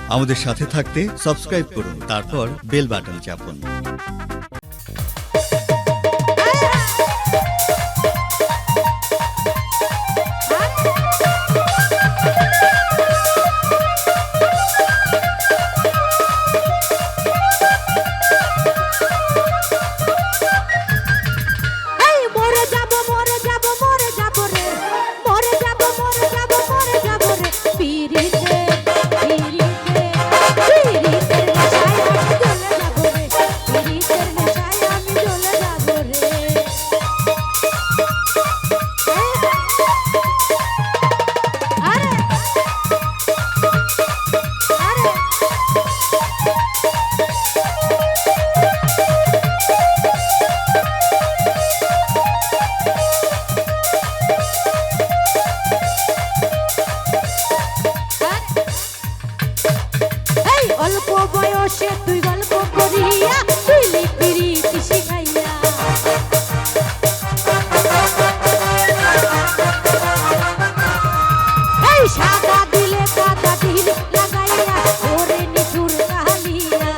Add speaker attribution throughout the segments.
Speaker 1: আমাদের সাথে থাকতে সাবস্ক্রাইব করুন, তারপর বেল বাটন চাপুন।
Speaker 2: অল্প বয়সে তুই গল্প করিয়া তুই প্রীতি শিখাইয়া এই সাদা দিলে কাদা দিল লাগাইয়া ওরে নিঠুর কালিয়া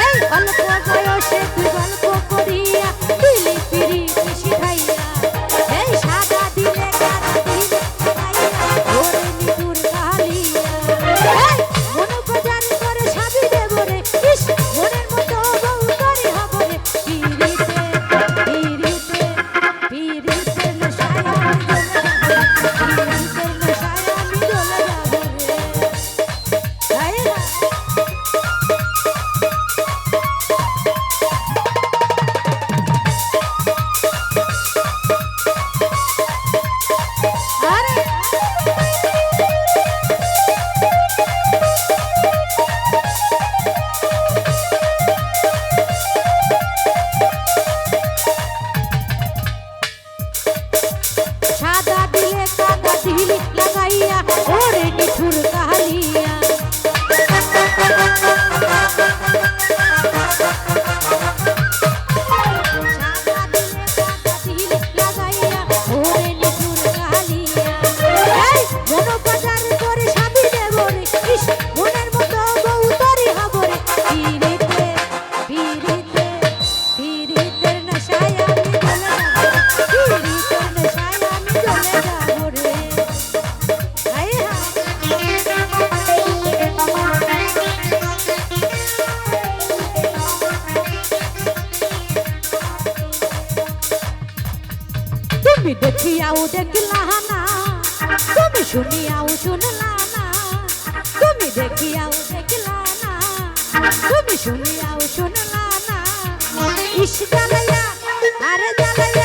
Speaker 2: এই অল্প বয়সে তুই গল্প করিয়া তুই প্রীতি শিখাইয়া এই সাদা দিলে কাদা দিল সাদা দিলে কাদা দিল লাগাইয়া ওরে নিঠুর কালিয়া সাদা দিলে কাদা দিল লাগাইয়া ওরে নিঠুর কালিয়া এই মন বাজার করে সাবি দেব রে ইস মনের মতো বউ তরি হব রে পিরিতে পিরিতে পিরিতের নেশায় আমি চলে যাব পিরিতের নেশায় তুমি দেখিয়াও দেখলা না তুমি শুনিয়াও শুনলা না তুমি দেখিয়াও দেখলা না তুমি শুনিয়াও শুনলা না ইস জ্বালাইয়া আরে জ্বালাইয়া